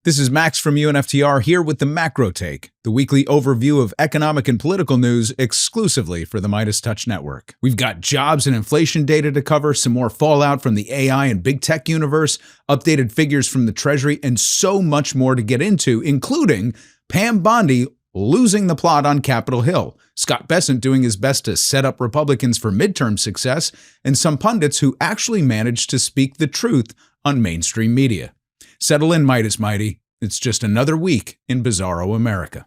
This is Max from UNFTR here with the Macro Take, the weekly overview of economic and political news exclusively for the MeidasTouch network. We've got jobs and inflation data to cover, some more fallout from the AI and big tech universe, updated figures from the Treasury, and so much more to get into, including Bondi losing the plot on Capitol Hill, Scott Bessent doing his best to set up Republicans for midterm success, and some pundits who actually managed to speak the truth on mainstream media. Settle in, Meidas Mighty. It's just another week in Bizarro America.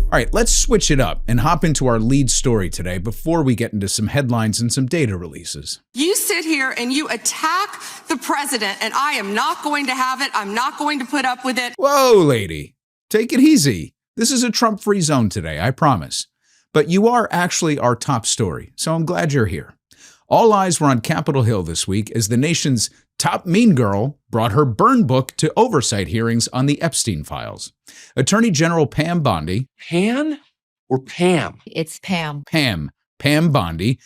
All right, let's switch it up and hop into our lead story today before we get into some headlines and some data releases. You sit here and you attack the president, and I am not going to have it. I'm not going to put up with it. Whoa, lady. Take it easy. This is a Trump-free zone today, I promise. But you are actually our top story, so I'm glad you're here. All eyes were on Capitol Hill this week as the nation's top mean girl brought her burn book to oversight hearings on the Epstein files. Attorney General Pam Bondi— Pan or Pam? It's Pam. Pam Bondi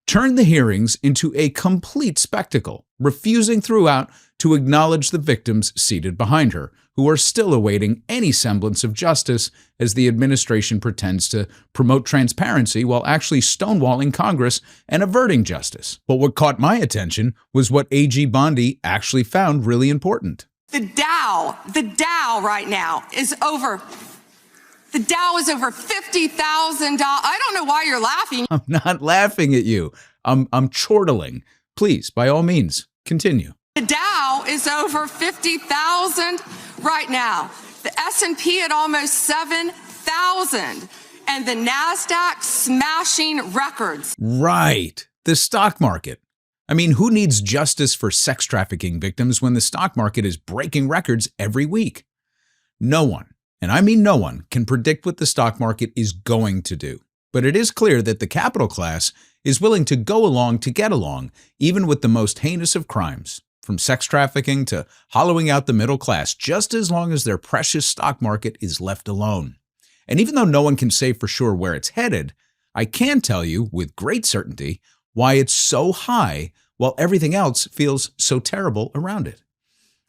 turned the hearings into a complete spectacle, refusing throughout to acknowledge the victims seated behind her, who are still awaiting any semblance of justice as the administration pretends to promote transparency while actually stonewalling Congress and averting justice. But what caught my attention was what AG Bondi actually found really important. The Dow right now is over. The Dow is over $50,000. I don't know why you're laughing. I'm not laughing at you. I'm chortling. Please, by all means, continue. The Dow is over 50,000 right now. The S&P at almost 7,000. And the NASDAQ smashing records. Right. The stock market. I mean, who needs justice for sex trafficking victims when the stock market is breaking records every week? No one, and I mean no one, can predict what the stock market is going to do. But it is clear that the capital class is willing to go along to get along, even with the most heinous of crimes, from sex trafficking to hollowing out the middle class, just as long as their precious stock market is left alone. And even though no one can say for sure where it's headed, I can tell you with great certainty why it's so high while everything else feels so terrible around it.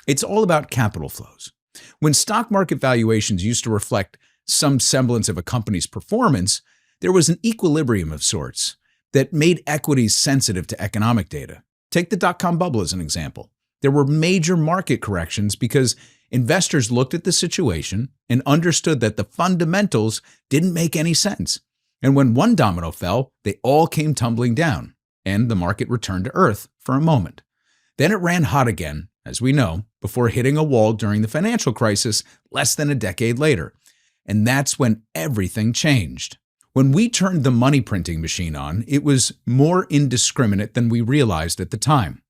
It's all about capital flows. When stock market valuations used to reflect some semblance of a company's performance, there was an equilibrium of sorts that made equities sensitive to economic data. Take the dot-com bubble as an example. There were major market corrections because investors looked at the situation and understood that the fundamentals didn't make any sense. And when one domino fell, they all came tumbling down, and the market returned to earth for a moment. Then it ran hot again, as we know, before hitting a wall during the financial crisis less than a decade later. And that's when everything changed. When we turned the money printing machine on, it was more indiscriminate than we realized at the time.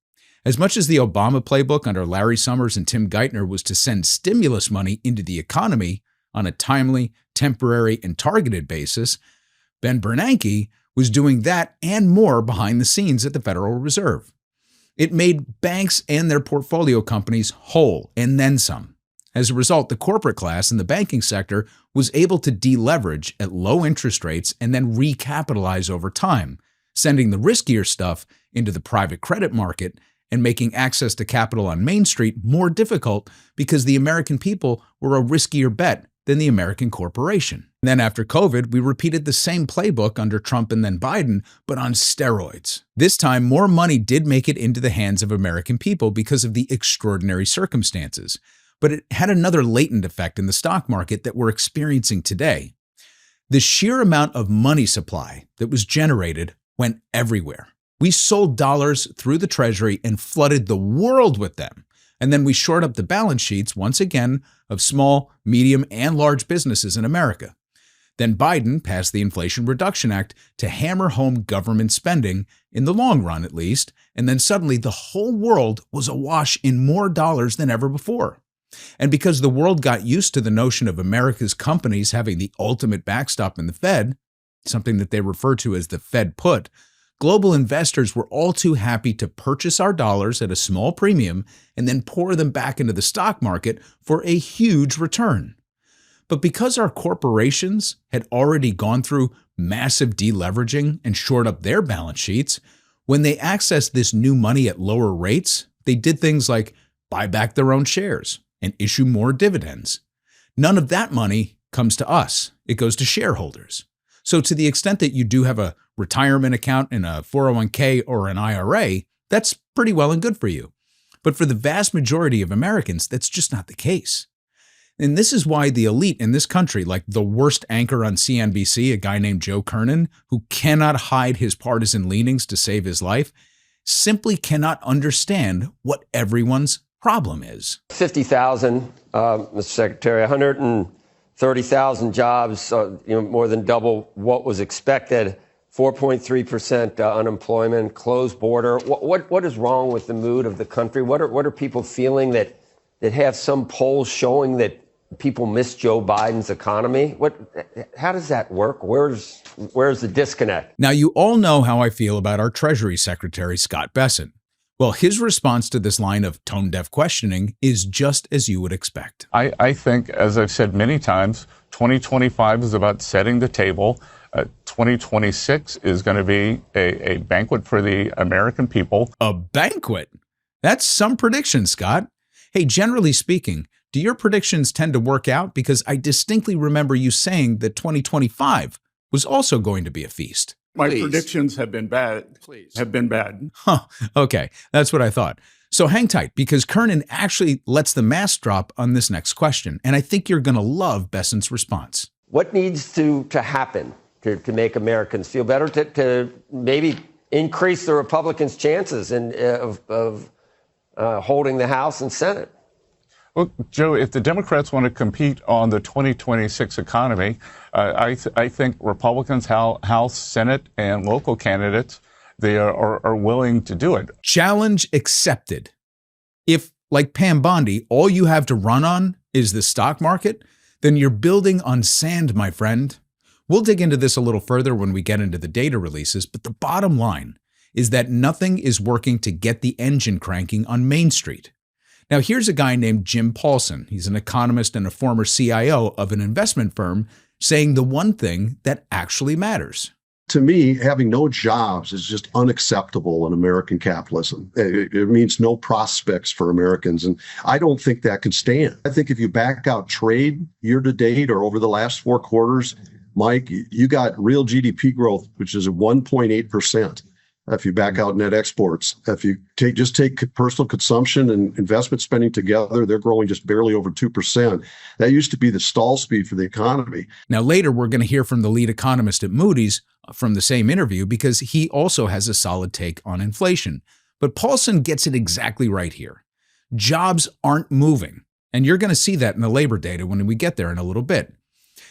As much as the Obama playbook under Larry Summers and Tim Geithner was to send stimulus money into the economy on a timely, temporary, and targeted basis, Ben Bernanke was doing that and more behind the scenes at the Federal Reserve. It made banks and their portfolio companies whole, and then some. As a result, the corporate class in the banking sector was able to deleverage at low interest rates and then recapitalize over time, sending the riskier stuff into the private credit market and making access to capital on Main Street more difficult because the American people were a riskier bet than the American corporation. And then after COVID, we repeated the same playbook under Trump and then Biden, but on steroids. This time, more money did make it into the hands of American people because of the extraordinary circumstances. But it had another latent effect in the stock market that we're experiencing today. The sheer amount of money supply that was generated went everywhere. We sold dollars through the Treasury and flooded the world with them. And then we shored up the balance sheets once again of small, medium, and large businesses in America. Then Biden passed the Inflation Reduction Act to hammer home government spending, in the long run at least, and then suddenly the whole world was awash in more dollars than ever before. And because the world got used to the notion of America's companies having the ultimate backstop in the Fed, something that they refer to as the Fed put, global investors were all too happy to purchase our dollars at a small premium and then pour them back into the stock market for a huge return. But because our corporations had already gone through massive deleveraging and shored up their balance sheets, when they accessed this new money at lower rates, they did things like buy back their own shares and issue more dividends. None of that money comes to us. It goes to shareholders. So to the extent that you do have a retirement account in a 401k or an IRA, that's pretty well and good for you. But for the vast majority of Americans, that's just not the case. And this is why the elite in this country, like the worst anchor on CNBC, a guy named Joe Kernan, who cannot hide his partisan leanings to save his life, simply cannot understand what everyone's problem is. 50,000, Mr. Secretary, 130,000 jobs, more than double what was expected. 4.3% unemployment, closed border. What is wrong with the mood of the country? What are people feeling that have some polls showing that people miss Joe Biden's economy? How does that work? Where's the disconnect? Now, you all know how I feel about our Treasury Secretary, Scott Bessent. Well, his response to this line of tone-deaf questioning is just as you would expect. I think, as I've said many times, 2025 is about setting the table. 2026 is going to be a banquet for the American people. A banquet? That's some prediction, Scott. Hey, generally speaking, do your predictions tend to work out? Because I distinctly remember you saying that 2025 was also going to be a feast. My predictions have been bad. Have been bad. Huh. Okay, that's what I thought. So hang tight, because Kernan actually lets the mask drop on this next question, and I think you're going to love Bessent's response. What needs to happen to make Americans feel better, to maybe increase the Republicans' chances of holding the House and Senate? Well, Joe, if the Democrats want to compete on the 2026 economy, I think Republicans, House, Senate, and local candidates, they are willing to do it. Challenge accepted. If, like Pam Bondi, all you have to run on is the stock market, then you're building on sand, my friend. We'll dig into this a little further when we get into the data releases, but the bottom line is that nothing is working to get the engine cranking on Main Street. Now, here's a guy named Jim Paulson. He's an economist and a former CIO of an investment firm saying the one thing that actually matters. To me, having no jobs is just unacceptable in American capitalism. It means no prospects for Americans, and I don't think that can stand. I think if you back out trade year to date or over the last 4 quarters, Mike, you got real GDP growth, which is at 1.8%. If you back out net exports, if you take personal consumption and investment spending together, they're growing just barely over 2%. That used to be the stall speed for the economy. Now, later, we're going to hear from the lead economist at Moody's from the same interview because he also has a solid take on inflation. But Paulson gets it exactly right here. Jobs aren't moving, and you're going to see that in the labor data when we get there in a little bit.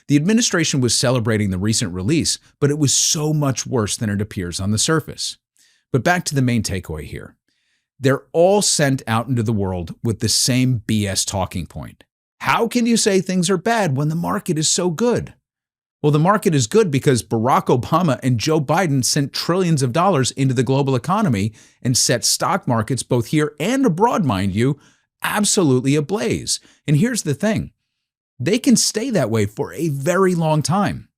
The administration was celebrating the recent release, but it was so much worse than it appears on the surface. But back to the main takeaway here. They're all sent out into the world with the same BS talking point. How can you say things are bad when the market is so good? Well, the market is good because Barack Obama and Joe Biden sent trillions of dollars into the global economy and set stock markets, both here and abroad, mind you, absolutely ablaze. And here's the thing. They can stay that way for a very long time.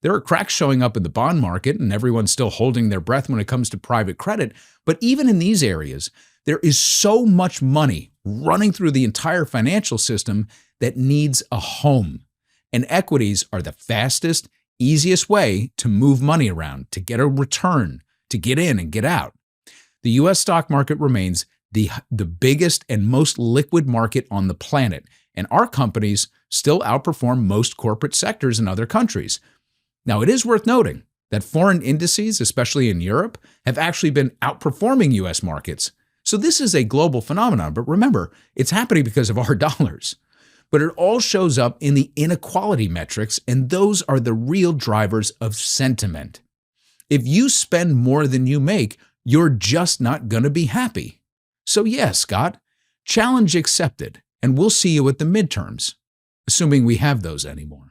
There are cracks showing up in the bond market, and everyone's still holding their breath when it comes to private credit. But even in these areas, there is so much money running through the entire financial system that needs a home. And equities are the fastest, easiest way to move money around, to get a return, to get in and get out. The U.S. stock market remains the biggest and most liquid market on the planet, and our companies still outperform most corporate sectors in other countries. Now, it is worth noting that foreign indices, especially in Europe, have actually been outperforming U.S. markets. So this is a global phenomenon, but remember, it's happening because of our dollars. But it all shows up in the inequality metrics, and those are the real drivers of sentiment. If you spend more than you make, you're just not going to be happy. So yeah, Scott, challenge accepted, and we'll see you at the midterms, assuming we have those anymore.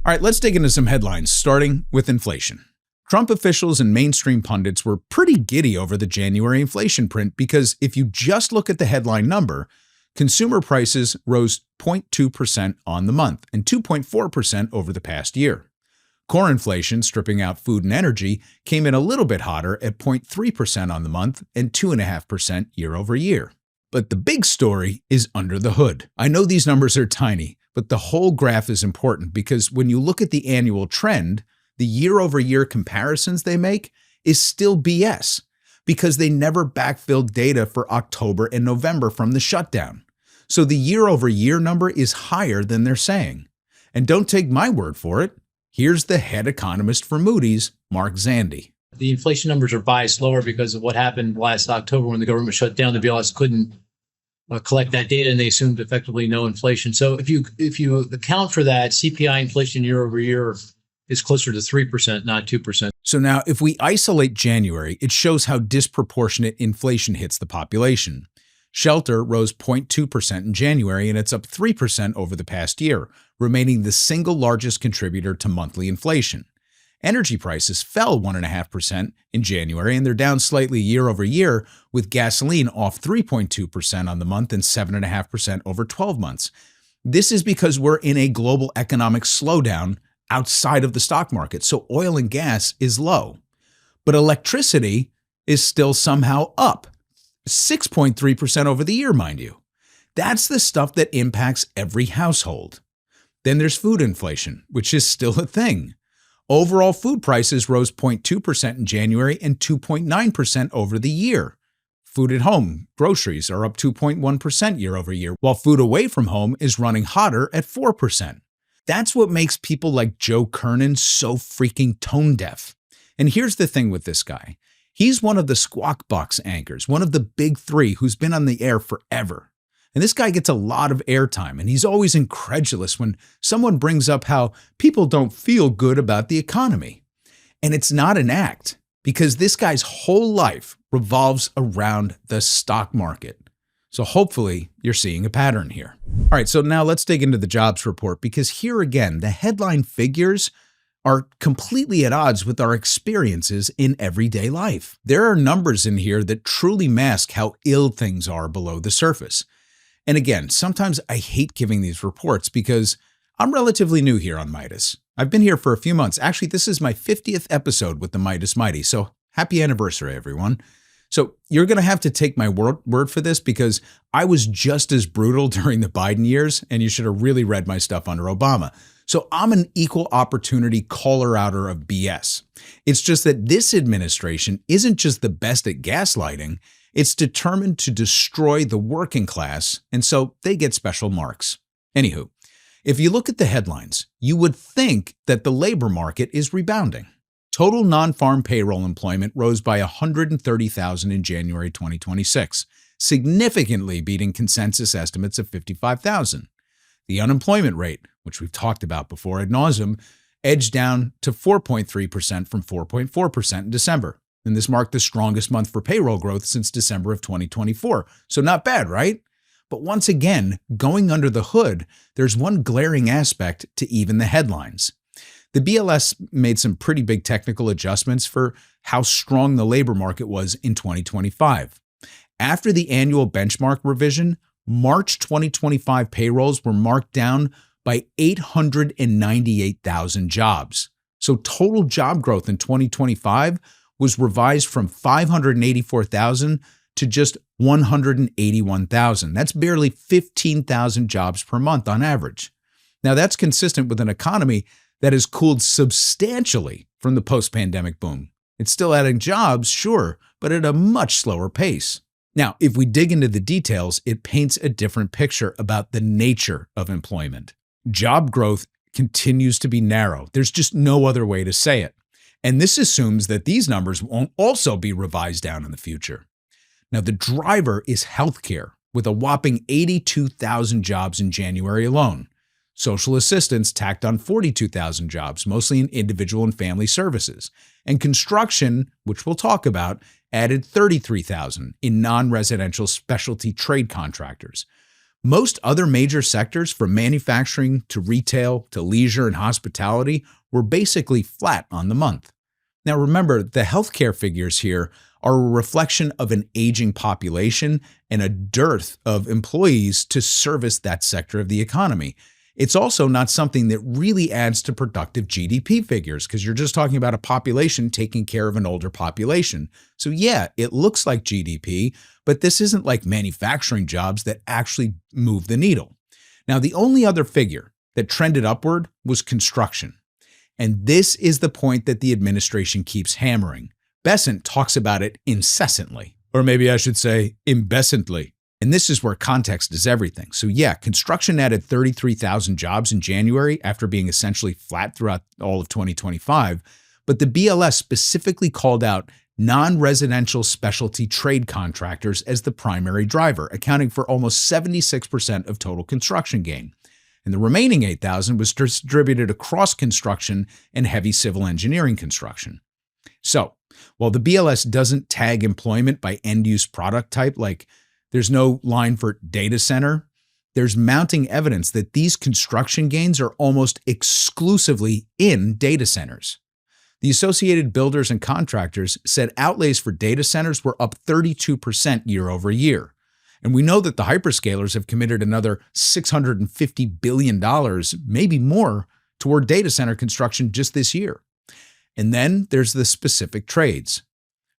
All right, let's dig into some headlines, starting with inflation. Trump officials and mainstream pundits were pretty giddy over the January inflation print because if you just look at the headline number, Consumer prices rose 0.2% on the month and 2.4% over the past year. Core inflation, stripping out food and energy, came in a little bit hotter at 0.3% on the month and 2.5% year over year. But the big story is under the hood. I know these numbers are tiny, but the whole graph is important because when you look at the annual trend, the year-over-year comparisons they make is still BS because they never backfilled data for October and November from the shutdown. So the year-over-year number is higher than they're saying. And don't take my word for it. Here's the head economist for Moody's, Mark Zandi. The inflation numbers are biased lower because of what happened last October when the government shut down. The BLS couldn't collect that data, and they assumed effectively no inflation. So if you account for that, CPI inflation year over year is closer to 3%, not 2%. So now if we isolate January, it shows how disproportionate inflation hits the population. Shelter rose 0.2% in January, and it's up 3% over the past year, remaining the single largest contributor to monthly inflation. Energy prices fell 1.5% in January, and they're down slightly year over year, with gasoline off 3.2% on the month and 7.5% over 12 months. This is because we're in a global economic slowdown outside of the stock market, so oil and gas is low. But electricity is still somehow up, 6.3% over the year, mind you. That's the stuff that impacts every household. Then there's food inflation, which is still a thing. Overall food prices rose 0.2% in January and 2.9% over the year. Food at home, groceries are up 2.1% year over year, while food away from home is running hotter at 4%. That's what makes people like Joe Kernan so freaking tone deaf. And here's the thing with this guy. He's one of the Squawk Box anchors, one of the big three who's been on the air forever. And this guy gets a lot of airtime, and he's always incredulous when someone brings up how people don't feel good about the economy. And it's not an act, because this guy's whole life revolves around the stock market. So hopefully you're seeing a pattern here. All right, so now let's dig into the jobs report, because here again, the headline figures are completely at odds with our experiences in everyday life. There are numbers in here that truly mask how ill things are below the surface. And again, sometimes I hate giving these reports because I'm relatively new here on Midas. I've been here for a few months. Actually, this is my 50th episode with the Midas Mighty, so happy anniversary, everyone. So you're going to have to take my word for this because I was just as brutal during the Biden years, and you should have really read my stuff under Obama. So I'm an equal opportunity caller-outer of BS. It's just that this administration isn't just the best at gaslighting, it's determined to destroy the working class, and so they get special marks. Anywho, if you look at the headlines, you would think that the labor market is rebounding. Total non-farm payroll employment rose by 130,000 in January 2026, significantly beating consensus estimates of 55,000. The unemployment rate, which we've talked about before ad nauseum, edged down to 4.3% from 4.4% in December. And this marked the strongest month for payroll growth since December of 2024. So not bad, right? But once again, going under the hood, there's one glaring aspect to even the headlines. The BLS made some pretty big technical adjustments for how strong the labor market was in 2025. After the annual benchmark revision, March 2025 payrolls were marked down by 898,000 jobs. So total job growth in 2025 was revised from 584,000 to just 181,000. That's barely 15,000 jobs per month on average. Now that's consistent with an economy that has cooled substantially from the post-pandemic boom. It's still adding jobs, sure, but at a much slower pace. Now, if we dig into the details, it paints a different picture about the nature of employment. Job growth continues to be narrow. There's just no other way to say it. And this assumes that these numbers won't also be revised down in the future. Now, the driver is healthcare, with a whopping 82,000 jobs in January alone. Social assistance tacked on 42,000 jobs, mostly in individual and family services. And construction, which we'll talk about, added 33,000 in non-residential specialty trade contractors. Most other major sectors, from manufacturing to retail to leisure and hospitality, were basically flat on the month. Now remember, the healthcare figures here are a reflection of an aging population and a dearth of employees to service that sector of the economy. It's also not something that really adds to productive GDP figures because you're just talking about a population taking care of an older population. So yeah, it looks like GDP, but this isn't like manufacturing jobs that actually move the needle. Now, the only other figure that trended upward was construction. And this is the point that the administration keeps hammering. Bessent talks about it incessantly, or maybe I should say imbessently. And this is where context is everything. So yeah, construction added 33,000 jobs in January after being essentially flat throughout all of 2025. But the BLS specifically called out non-residential specialty trade contractors as the primary driver, accounting for almost 76% of total construction gain. And the remaining 8,000 was distributed across construction and heavy civil engineering construction. So while the BLS doesn't tag employment by end-use product type, like there's no line for data center, there's mounting evidence that these construction gains are almost exclusively in data centers. The Associated Builders and Contractors said outlays for data centers were up 32% year over year. And we know that the hyperscalers have committed another $650 billion, maybe more, toward data center construction just this year. And then there's the specific trades.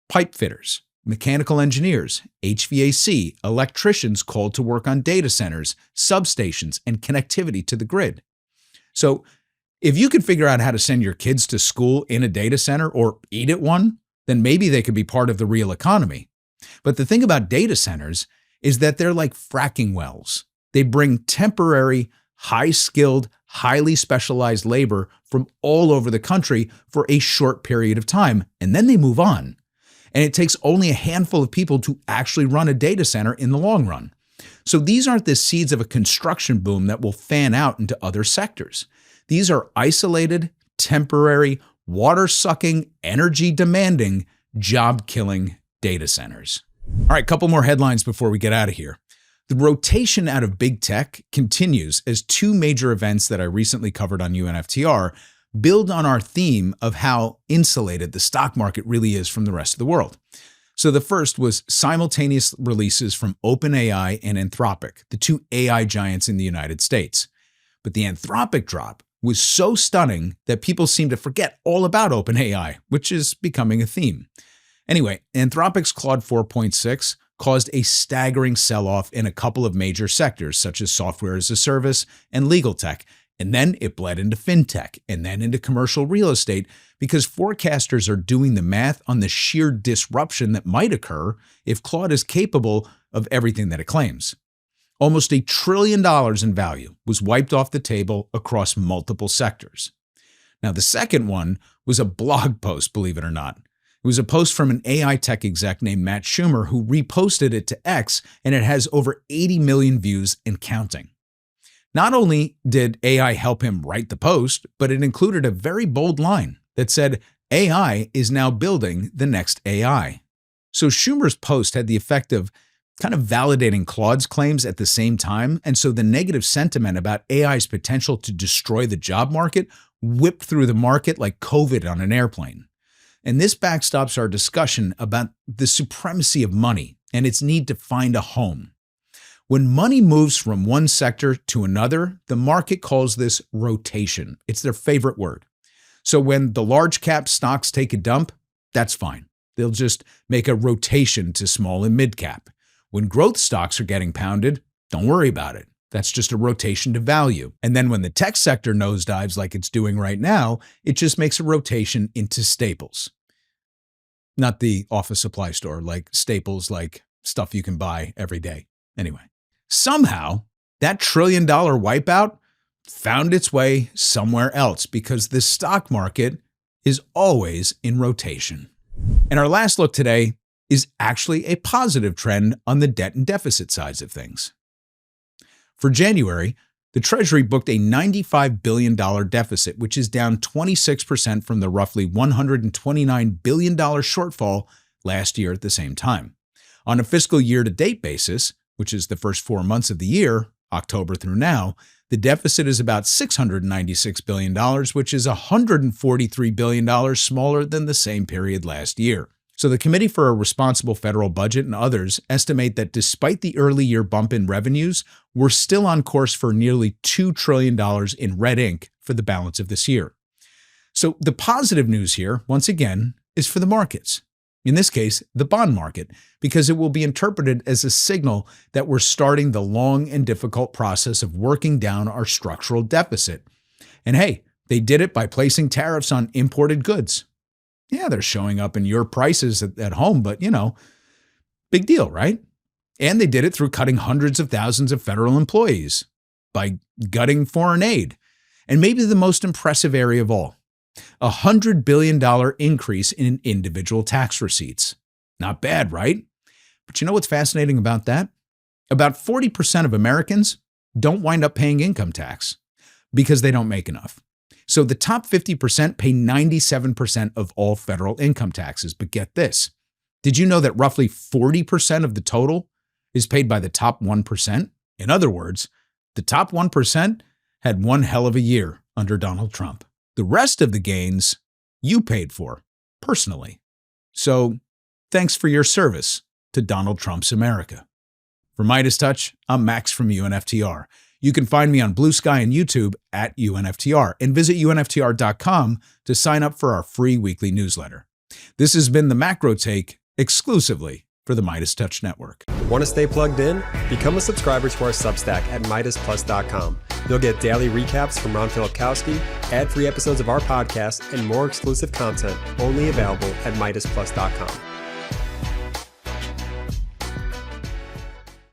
Pipe fitters, mechanical engineers, HVAC, electricians called to work on data centers, substations, and connectivity to the grid. So if you could figure out how to send your kids to school in a data center or eat at one, then maybe they could be part of the real economy. But the thing about data centers is that they're like fracking wells. They bring temporary, high-skilled, highly specialized labor from all over the country for a short period of time, and then they move on. And it takes only a handful of people to actually run a data center in the long run. So these aren't the seeds of a construction boom that will fan out into other sectors. These are isolated, temporary, water-sucking, energy-demanding, job-killing data centers. All right, couple more headlines before we get out of here. The rotation out of big tech continues as two major events that I recently covered on UNFTR build on our theme of how insulated the stock market really is from the rest of the world. So the first was simultaneous releases from OpenAI and Anthropic, the two AI giants in the United States. But the Anthropic drop was so stunning that people seem to forget all about OpenAI, which is becoming a theme. Anyway, Anthropic's Claude 4.6 caused a staggering sell-off in a couple of major sectors, such as software as a service and legal tech, and then it bled into fintech, and then into commercial real estate, because forecasters are doing the math on the sheer disruption that might occur if Claude is capable of everything that it claims. Almost $1 trillion in value was wiped off the table across multiple sectors. Now, the second one was a blog post, believe it or not. It was a post from an AI tech exec named Matt Schumer who reposted it to X, and it has over 80 million views and counting. Not only did AI help him write the post, but it included a very bold line that said, AI is now building the next AI. So Schumer's post had the effect of kind of validating Claude's claims at the same time, and so the negative sentiment about AI's potential to destroy the job market whipped through the market like COVID on an airplane. And this backstops our discussion about the supremacy of money and its need to find a home. When money moves from one sector to another, the market calls this rotation. It's their favorite word. So when the large cap stocks take a dump, that's fine. They'll just make a rotation to small and mid cap. When growth stocks are getting pounded, don't worry about it. That's just a rotation to value. And then when the tech sector nosedives like it's doing right now, it just makes a rotation into staples. Not the office supply store, like staples, like stuff you can buy every day. Anyway, somehow that $1 trillion wipeout found its way somewhere else because the stock market is always in rotation. And our last look today is actually a positive trend on the debt and deficit sides of things. For January, the Treasury booked a $95 billion deficit, which is down 26% from the roughly $129 billion shortfall last year at the same time. On a fiscal year-to-date basis, which is the first 4 months of the year, October through now, the deficit is about $696 billion, which is $143 billion smaller than the same period last year. So the Committee for a Responsible Federal Budget and others estimate that despite the early year bump in revenues, we're still on course for nearly $2 trillion in red ink for the balance of this year. So the positive news here, once again, is for the markets. In this case, the bond market, because it will be interpreted as a signal that we're starting the long and difficult process of working down our structural deficit. And hey, they did it by placing tariffs on imported goods. Yeah, they're showing up in your prices at home, but big deal, right? And they did it through cutting hundreds of thousands of federal employees, by gutting foreign aid. And maybe the most impressive area of all, a $100 billion increase in individual tax receipts. Not bad, right? But you know what's fascinating about that? About 40% of Americans don't wind up paying income tax because they don't make enough. So the top 50% pay 97% of all federal income taxes. But get this, did you know that roughly 40% of the total is paid by the top 1%? In other words, the top 1% had one hell of a year under Donald Trump. The rest of the gains you paid for personally. So thanks for your service to Donald Trump's America. For MeidasTouch, I'm Max from UNFTR. You can find me on Blue Sky and YouTube at UNFTR and visit UNFTR.com to sign up for our free weekly newsletter. This has been the Macro Take exclusively for the MeidasTouch Network. Want to stay plugged in? Become a subscriber to our Substack at MeidasPlus.com. You'll get daily recaps from Ron Filipkowski, ad-free episodes of our podcast, and more exclusive content only available at MeidasPlus.com.